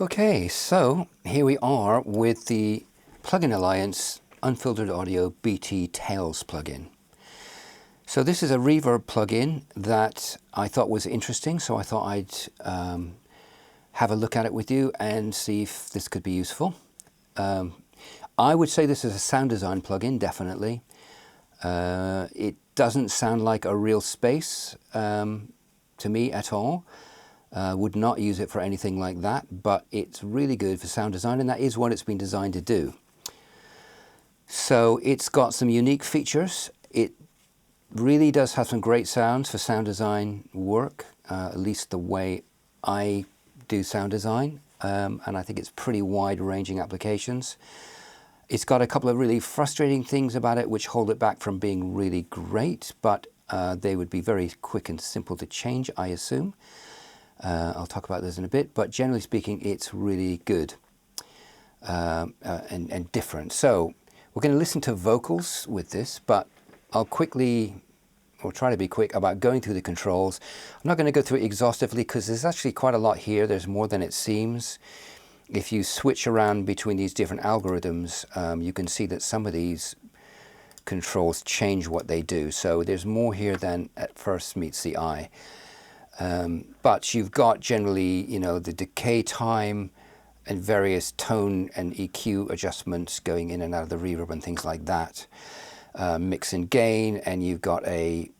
Okay, so here we are with the Plugin Alliance Unfiltered Audio BT Tails plugin. So this is a reverb plugin that I thought was interesting, so I thought I'd have a look at it with you and see if this could be useful. I would say this is a sound design plugin, definitely. It doesn't sound like a real space to me at all. Would not use it for anything like that, but it's really good for sound design, and that is what it's been designed to do. So it's got some unique features. It really does have some great sounds for sound design work, at least the way I do sound design, and I think it's pretty wide-ranging applications. It's got a couple of really frustrating things about it which hold it back from being really great, but they would be very quick and simple to change, I assume. I'll talk about those in a bit, but generally speaking, it's really good and different. So we're going to listen to vocals with this, but I'll try to be quick about going through the controls. I'm not going to go through it exhaustively because there's actually quite a lot here. There's more than it seems. If you switch around between these different algorithms, you can see that some of these controls change what they do. So there's more here than at first meets the eye. But you've got generally, the decay time and various tone and EQ adjustments going in and out of the reverb and things like that. Mix and gain, and you've got a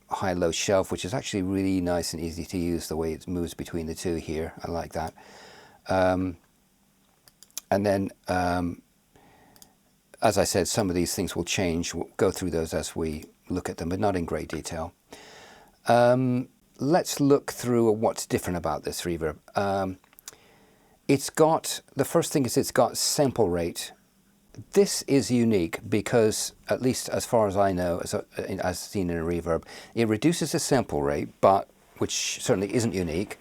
high-low shelf, which is actually really nice and easy to use the way it moves between the two here. I like that. And then, as I said, some of these things will change. We'll go through those as we look at them, but not in great detail. Let's look through what's different about this reverb. The first thing is it's got sample rate. This is unique because, at least as far as I know, as seen in a reverb, it reduces the sample rate, which certainly isn't unique,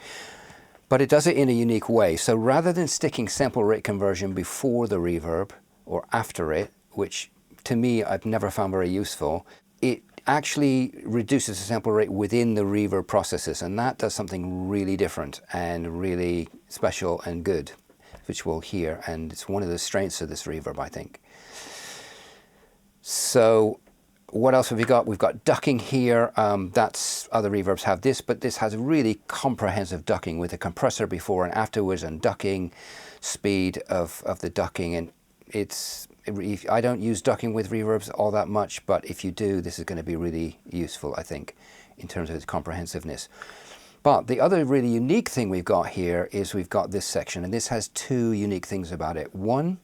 but it does it in a unique way. So rather than sticking sample rate conversion before the reverb or after it, which to me I've never found very useful, it actually reduces the sample rate within the reverb processes, and that does something really different and really special and good, which we'll hear, and it's one of the strengths of this reverb, I think. So what else have we got? We've got ducking here. That's other reverbs have this, but this has really comprehensive ducking with a compressor before and afterwards, and ducking, speed of the ducking, and I don't use ducking with reverbs all that much, but if you do, this is going to be really useful, I think, in terms of its comprehensiveness. But the other really unique thing we've got here is we've got this section, and this has two unique things about it. One,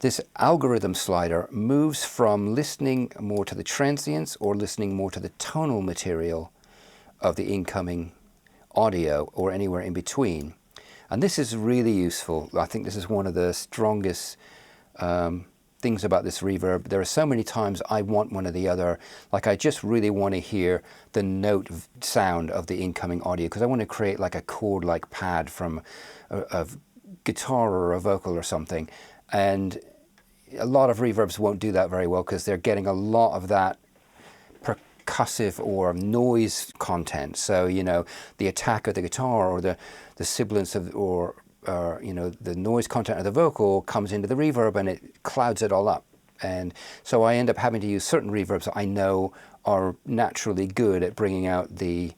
this algorithm slider moves from listening more to the transients or listening more to the tonal material of the incoming audio or anywhere in between. And this is really useful. I think this is one of the strongest things about this reverb. There are so many times I want one or the other. Like I just really want to hear the note sound of the incoming audio because I want to create like a chord-like pad from a guitar or a vocal or something. And a lot of reverbs won't do that very well because they're getting a lot of that percussive or noise content. So, the attack of the guitar or the sibilance of, the noise content of the vocal comes into the reverb and it clouds it all up. And so I end up having to use certain reverbs that I know are naturally good at bringing out the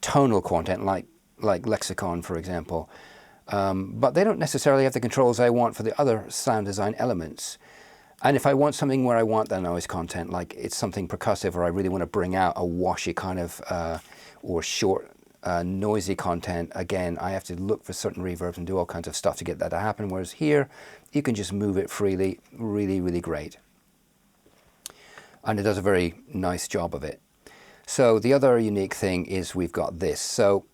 tonal content, like Lexicon, for example. But they don't necessarily have the controls I want for the other sound design elements. And if I want something where I want that noise content, like it's something percussive or I really want to bring out a washy kind of, or short, noisy content, again, I have to look for certain reverbs and do all kinds of stuff to get that to happen, whereas here, you can just move it freely, really, really great. And it does a very nice job of it. So the other unique thing is we've got this. So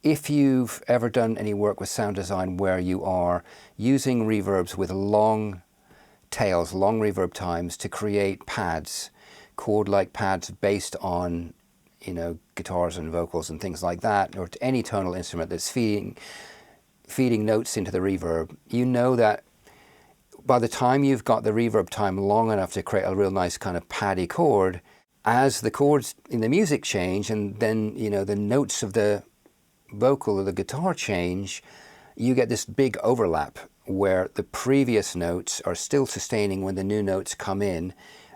if you've ever done any work with sound design where you are using reverbs with long tails, long reverb times to create pads, chord-like pads based on guitars and vocals and things like that, or to any tonal instrument that's feeding notes into the reverb, you know that by the time you've got the reverb time long enough to create a real nice kind of paddy chord, as the chords in the music change and then, the notes of the vocal or the guitar change, you get this big overlap where the previous notes are still sustaining when the new notes come in,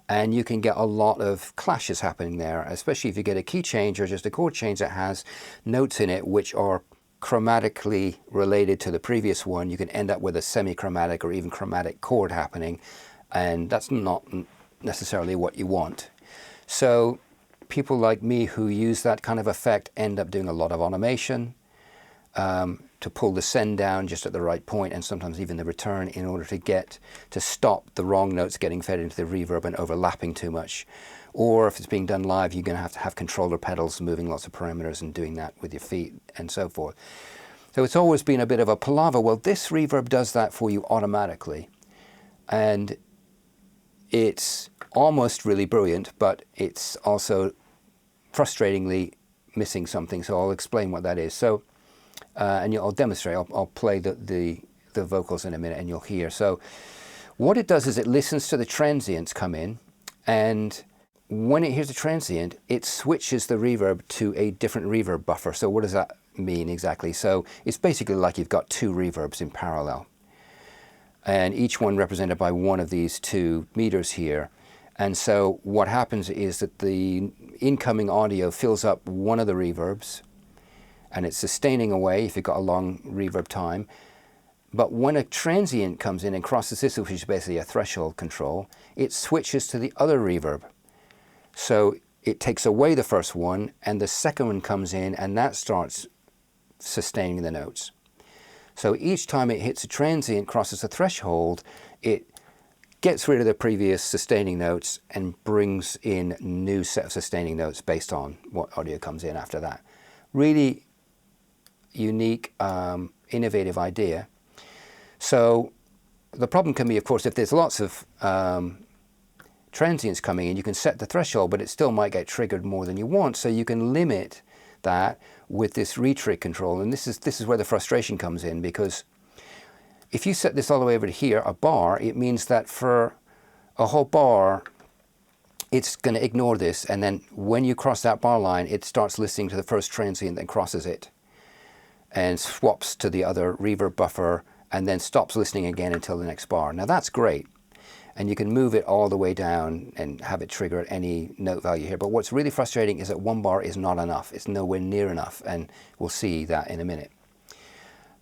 and you can get a lot of clashes happening there, especially if you get a key change or just a chord change that has notes in it which are chromatically related to the previous one. You can end up with a semi-chromatic or even chromatic chord happening, and that's not necessarily what you want. So people like me who use that kind of effect end up doing a lot of automation to pull the send down just at the right point, and sometimes even the return, in order to stop the wrong notes getting fed into the reverb and overlapping too much. Or if it's being done live, you're going to have controller pedals moving lots of parameters and doing that with your feet and so forth. So it's always been a bit of a palaver. Well, this reverb does that for you automatically. And it's almost really brilliant, but it's also frustratingly missing something. So I'll explain what that is. So, and I'll demonstrate. I'll play the vocals in a minute and you'll hear. So what it does is it listens to the transients come in, and when it hears a transient, it switches the reverb to a different reverb buffer. So what does that mean exactly? So it's basically like you've got two reverbs in parallel, and each one represented by one of these two meters here. And so what happens is that the incoming audio fills up one of the reverbs, and it's sustaining away if you've got a long reverb time. But when a transient comes in and crosses this, which is basically a threshold control, it switches to the other reverb. So it takes away the first one, and the second one comes in, and that starts sustaining the notes. So each time it hits a transient, crosses a threshold, it gets rid of the previous sustaining notes and brings in a new set of sustaining notes based on what audio comes in after that. Really unique, innovative idea. So the problem can be, of course, if there's lots of transients coming in, you can set the threshold, but it still might get triggered more than you want. So you can limit that with this retrig control. And this is where the frustration comes in, because if you set this all the way over to here, a bar, it means that for a whole bar, it's going to ignore this. And then when you cross that bar line, it starts listening to the first transient, then crosses it and swaps to the other reverb buffer, and then stops listening again until the next bar. Now that's great. And you can move it all the way down and have it trigger at any note value here. But what's really frustrating is that one bar is not enough. It's nowhere near enough. And we'll see that in a minute.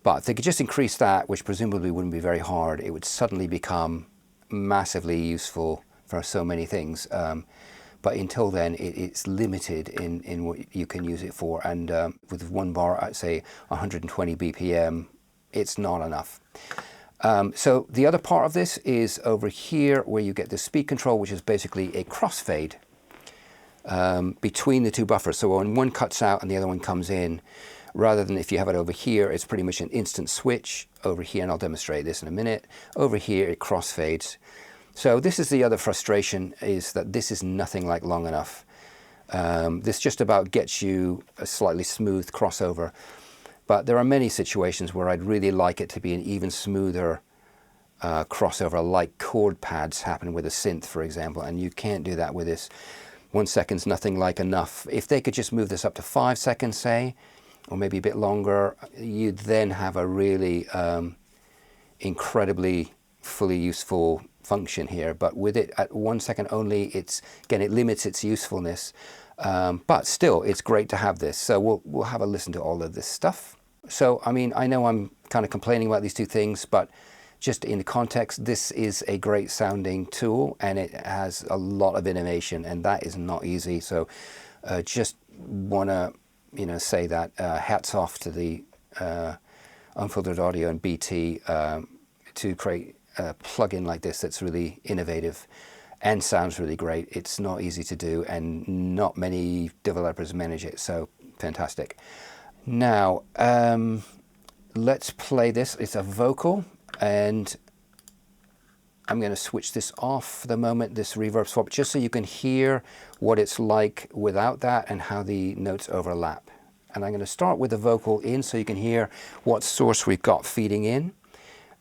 But if they could just increase that, which presumably wouldn't be very hard, it would suddenly become massively useful for so many things. But until then, it's limited in what you can use it for. And with one bar at, say, 120 BPM, it's not enough. So the other part of this is over here, where you get the speed control, which is basically a crossfade between the two buffers. So when one cuts out and the other one comes in, rather than if you have it over here, it's pretty much an instant switch. Over here, and I'll demonstrate this in a minute, over here it crossfades. So this is the other frustration, is that this is nothing like long enough. This just about gets you a slightly smooth crossover. But there are many situations where I'd really like it to be an even smoother crossover, like chord pads happen with a synth, for example, and you can't do that with this. 1 second's nothing like enough. If they could just move this up to 5 seconds, say, or maybe a bit longer, you'd then have a really incredibly fully useful function here. But with it at 1 second only, it limits its usefulness. But still, it's great to have this. So we'll have a listen to all of this stuff. So, I mean, I know I'm kind of complaining about these two things, but just in the context, this is a great sounding tool, and it has a lot of innovation, and that is not easy. So just want to, say that hats off to the Unfiltered Audio and BT to create a plugin like this that's really innovative and sounds really great. It's not easy to do, and not many developers manage it, so fantastic. Now, let's play this. It's a vocal, and I'm going to switch this off for the moment, this reverb swap, just so you can hear what it's like without that and how the notes overlap. And I'm going to start with the vocal in so you can hear what source we've got feeding in.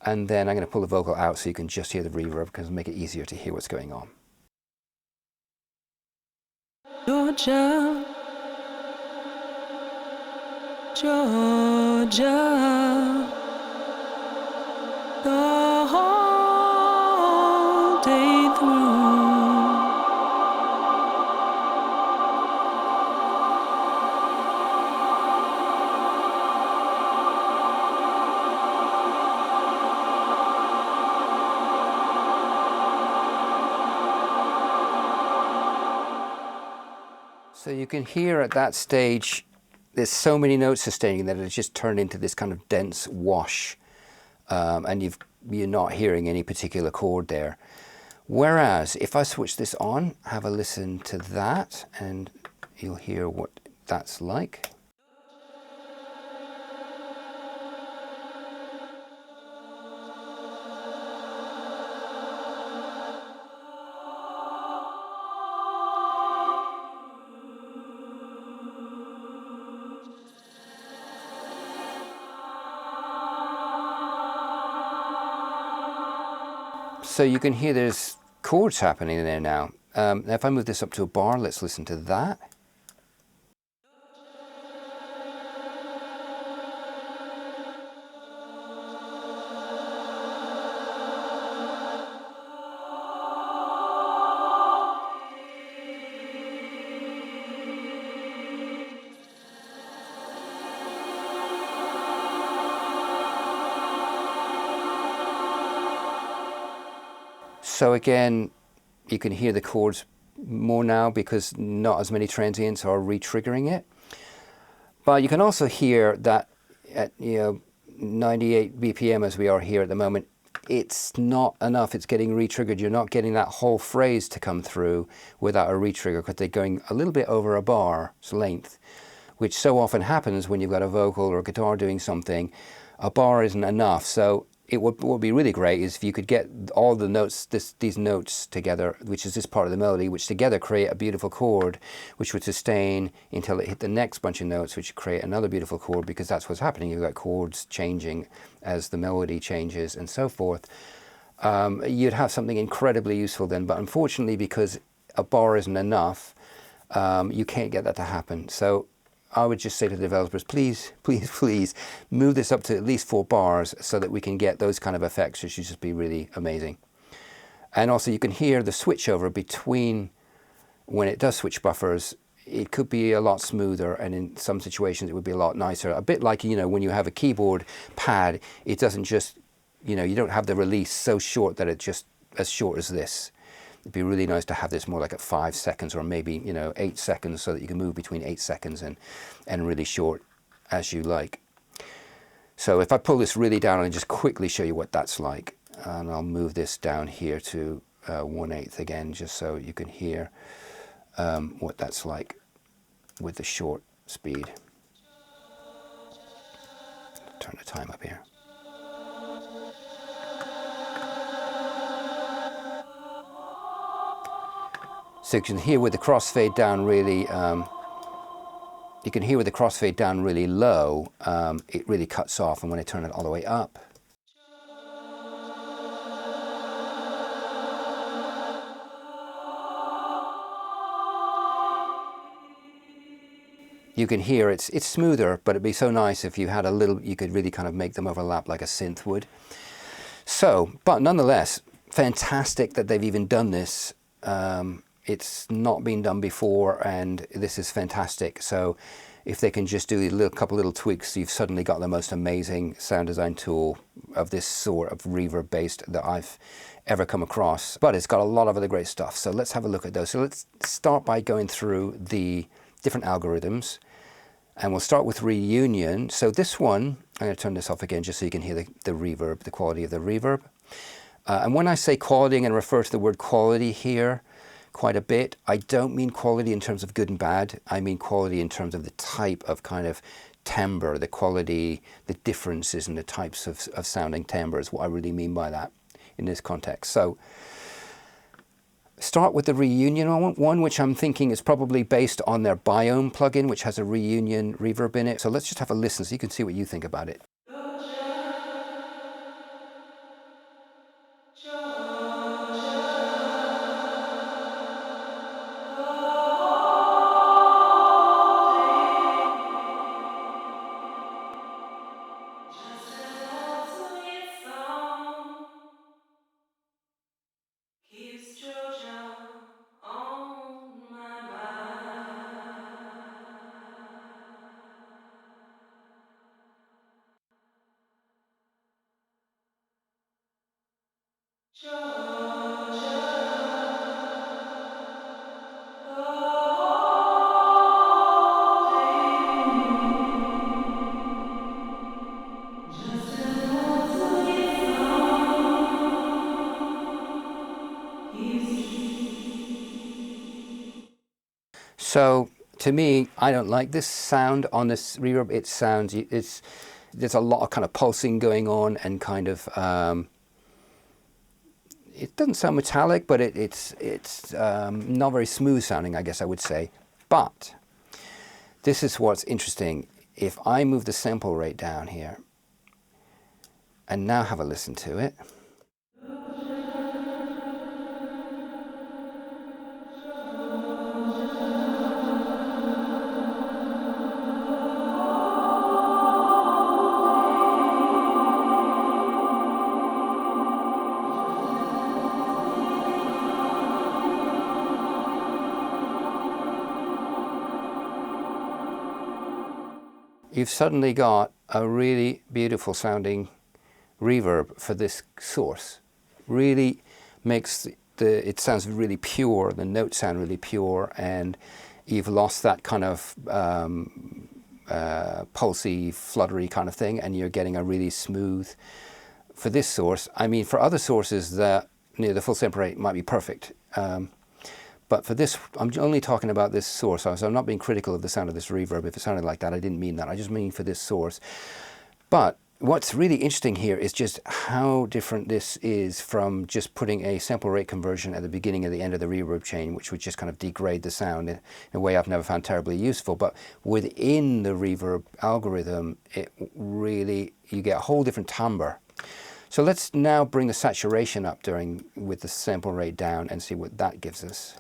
And then I'm going to pull the vocal out so you can just hear the reverb, because it'll make it easier to hear what's going on. Georgia, Georgia, So you can hear at that stage, there's so many notes sustaining that it's just turned into this kind of dense wash, and you're not hearing any particular chord there. Whereas if I switch this on, have a listen to that, and you'll hear what that's like. So you can hear there's chords happening there now. Now if I move this up to a bar, let's listen to that. So again, you can hear the chords more now because not as many transients are re-triggering it. But you can also hear that at 98 BPM as we are here at the moment, it's not enough. It's getting re-triggered. You're not getting that whole phrase to come through without a re-trigger because they're going a little bit over a bar's length, which so often happens when you've got a vocal or a guitar doing something. A bar isn't enough. So what would be really great is if you could get all the notes, these notes together, which is this part of the melody, which together create a beautiful chord, which would sustain until it hit the next bunch of notes, which would create another beautiful chord, because that's what's happening. You've got chords changing as the melody changes and so forth. You'd have something incredibly useful then, but unfortunately, because a bar isn't enough, you can't get that to happen. So I would just say to the developers, please, please, please move this up to at least 4 bars so that we can get those kind of effects, which should just be really amazing. And also you can hear the switchover between when it does switch buffers. It could be a lot smoother, and in some situations it would be a lot nicer. A bit like, when you have a keyboard pad, it doesn't just, you don't have the release so short that it's just as short as this. It'd be really nice to have this more like at 5 seconds or maybe 8 seconds, so that you can move between 8 seconds and really short as you like. So if I pull this really down, I'll just quickly show you what that's like, and I'll move this down here to 1/8 again, just so you can hear what that's like with the short speed. Turn the time up here. So you can hear with the crossfade down really, you can hear with the crossfade down really low, it really cuts off, and when I turn it all the way up, you can hear it's smoother, but it'd be so nice if you had a little, you could really kind of make them overlap like a synth would. So, but nonetheless, fantastic that they've even done this. It's not been done before, and this is fantastic. So if they can just do a couple little tweaks, you've suddenly got the most amazing sound design tool of this sort of reverb based that I've ever come across. But it's got a lot of other great stuff. So let's have a look at those. So let's start by going through the different algorithms, and we'll start with reunion. So this one, I'm going to turn this off again just so you can hear the reverb, the quality of the reverb. And when I say quality, I'm going to refer to the word quality here quite a bit. I don't mean quality in terms of good and bad. I mean quality in terms of the type of kind of timbre, the quality, the differences in the types of sounding timbre is what I really mean by that in this context. So start with the reunion one, which I'm thinking is probably based on their Biome plugin, which has a reunion reverb in it. So let's just have a listen so you can see what you think about it. So to me, I don't like this sound on this reverb. It sounds, there's a lot of kind of pulsing going on and kind of, it doesn't sound metallic, but it's not very smooth sounding, I guess I would say. But this is what's interesting. If I move the sample rate down here and now have a listen to it. You've suddenly got a really beautiful sounding reverb for this source. Really makes it sounds really pure, the notes sound really pure, and you've lost that kind of pulsy, fluttery kind of thing, and you're getting a really smooth, for this source. I mean, for other sources, the full sample rate might be perfect. But for this, I'm only talking about this source, so I'm not being critical of the sound of this reverb. If it sounded like that, I didn't mean that. I just mean for this source. But what's really interesting here is just how different this is from just putting a sample rate conversion at the beginning and the end of the reverb chain, which would just kind of degrade the sound in a way I've never found terribly useful. But within the reverb algorithm, it really, you get a whole different timbre. So let's now bring the saturation up with the sample rate down and see what that gives us.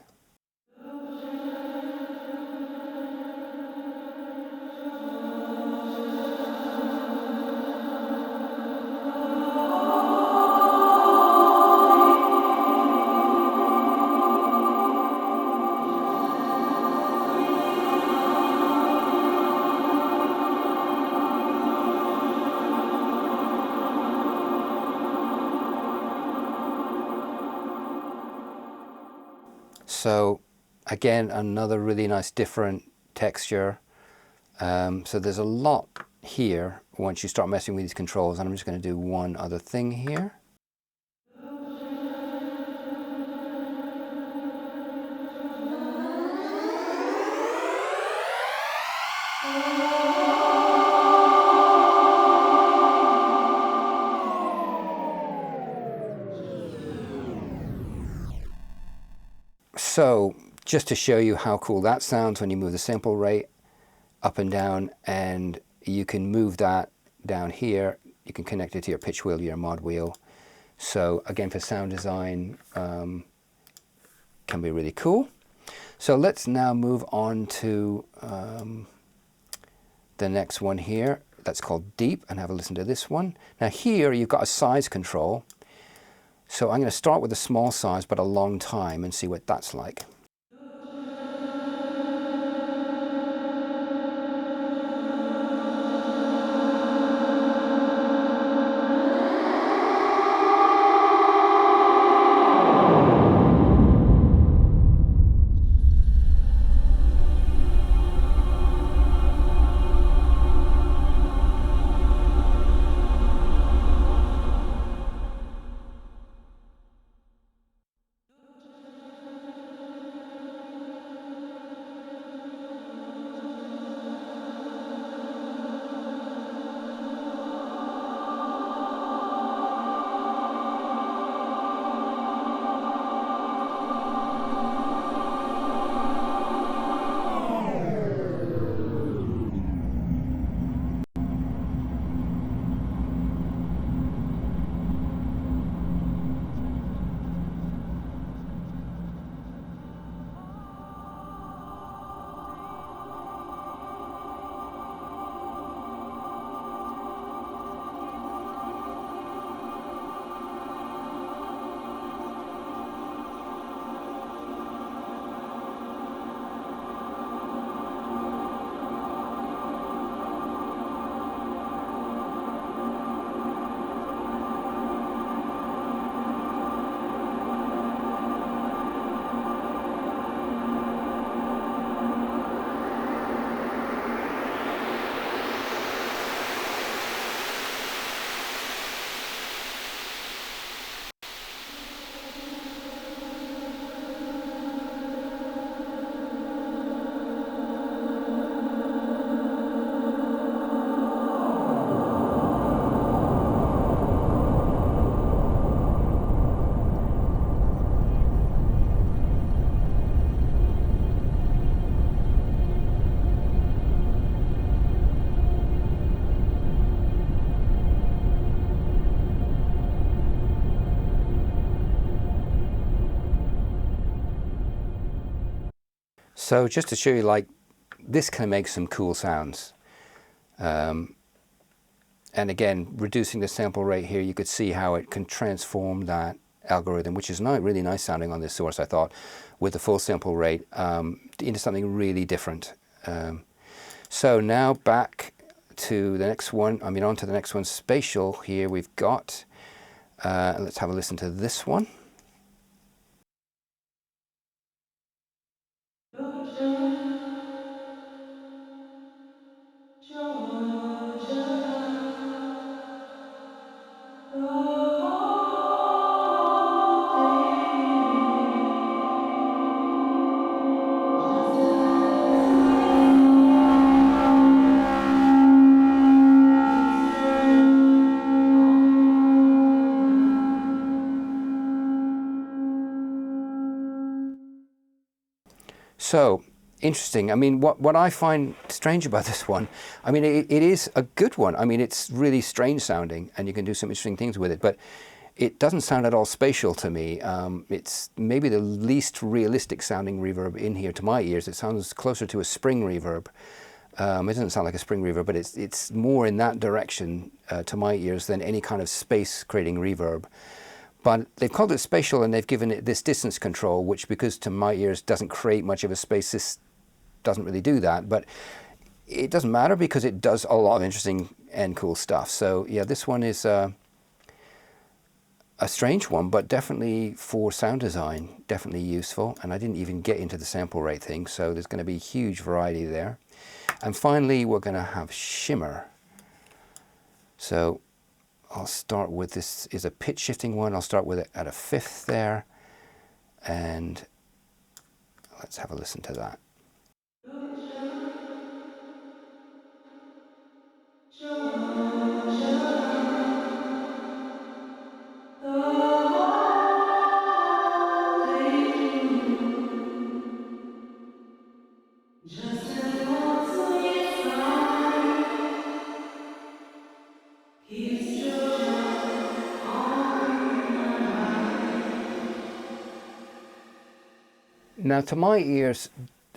So again, another really nice different texture. So there's a lot here once you start messing with these controls, and I'm just going to do one other thing here. So just to show you how cool that sounds when you move the sample rate up and down, and you can move that down here. You can connect it to your pitch wheel, your mod wheel. So again, for sound design, can be really cool. So let's now move on to the next one here. That's called Deep, and have a listen to this one. Now here you've got a size control. So I'm going to start with a small size, but a long time, and see what that's like. So just to show you, like, this can make some cool sounds. And again, reducing the sample rate here, you could see how it can transform that algorithm, which is not really nice sounding on this source, I thought, with the full sample rate, into something really different. So now back to the next one, on to the next one, Spatial. Here we've got, let's have a listen to this one. So interesting. What I find strange about this one, it is a good one. It's really strange sounding, and you can do some interesting things with it, but it doesn't sound at all spatial to me. It's maybe the least realistic sounding reverb in here to my ears. It sounds closer to a spring reverb. It doesn't sound like a spring reverb, but it's more in that direction to my ears than any kind of space creating reverb. But they've called it Spatial, and they've given it this distance control, which, because to my ears doesn't create much of a space, this doesn't really do that. But it doesn't matter, because it does a lot of interesting and cool stuff. So yeah, this one is a strange one, but definitely for sound design, definitely useful. And I didn't even get into the sample rate thing, so there's going to be huge variety there. And finally, we're going to have Shimmer. So I'll start with, this is a pitch shifting one. I'll start with it at a 5th there, and let's have a listen to that. Now, to my ears,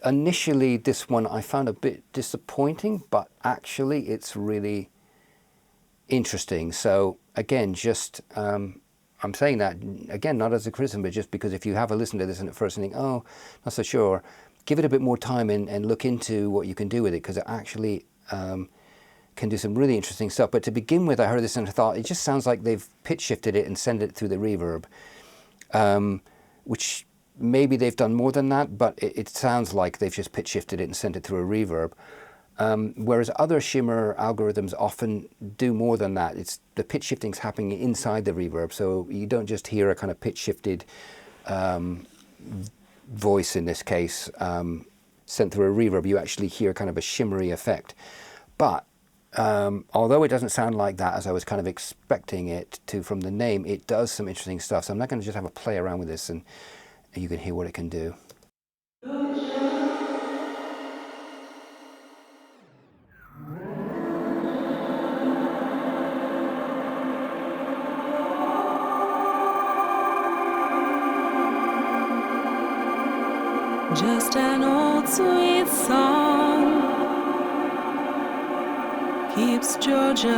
initially this one I found a bit disappointing, but actually it's really interesting. So again, just I'm saying that again not as a criticism, but just because if you have a listen to this and at first think, oh, not so sure, give it a bit more time and look into what you can do with it, because it actually can do some really interesting stuff. But to begin with, I heard this and I thought, it just sounds like they've pitch shifted it and sent it through the reverb, which maybe they've done more than that, but it sounds like they've just pitch shifted it and sent it through a reverb. Whereas other Shimmer algorithms often do more than that. It's the pitch shifting's happening inside the reverb, so you don't just hear a kind of pitch shifted voice in this case sent through a reverb. You actually hear kind of a shimmery effect. But although it doesn't sound like that as I was kind of expecting it to from the name, it does some interesting stuff. So I'm not going to just have a play around with this, and you can hear what it can do. Just an old sweet song keeps Georgia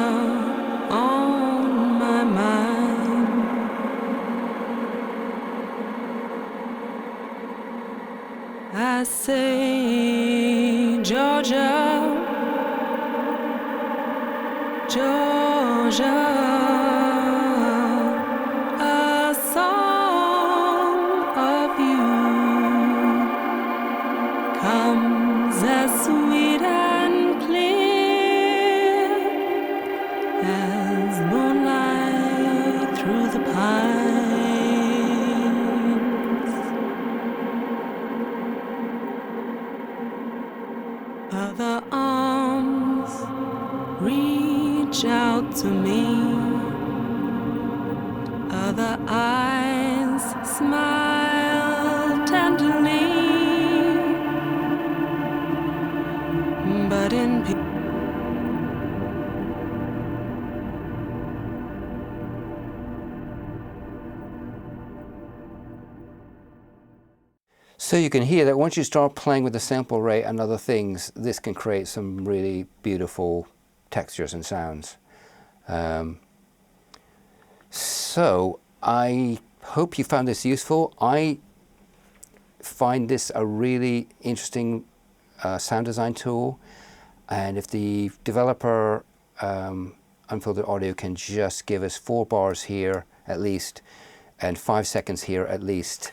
on my mind. I say, Georgia, Georgia, a song of you comes as sweet and clear as moonlight through the pines. Other arms reach out to me, other eyes smile tenderly, but in peace. So you can hear that once you start playing with the sample rate and other things, this can create some really beautiful textures and sounds. So I hope you found this useful. I find this a really interesting sound design tool, and if the developer Unfiltered Audio can just give us 4 bars here at least and 5 seconds here at least,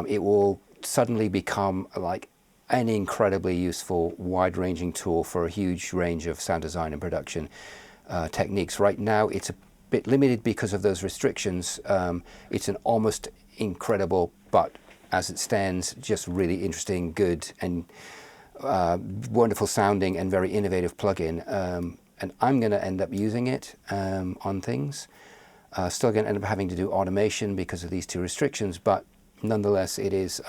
it will suddenly become like an incredibly useful, wide-ranging tool for a huge range of sound design and production techniques. Right now it's a bit limited because of those restrictions. It's an almost incredible, but as it stands, just really interesting, good and wonderful sounding and very innovative plugin. And I'm going to end up using it on things. Still going to end up having to do automation because of these 2 restrictions, but nonetheless it is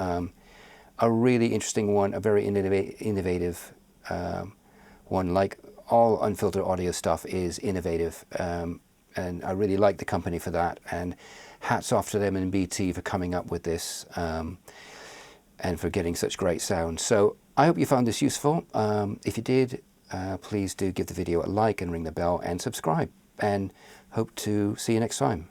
a really interesting one, a very innovative one. Like all Unfiltered Audio stuff is innovative, and I really like the company for that, and hats off to them and BT for coming up with this and for getting such great sound. So I hope you found this useful. If you did, please do give the video a like and ring the bell and subscribe, and hope to see you next time.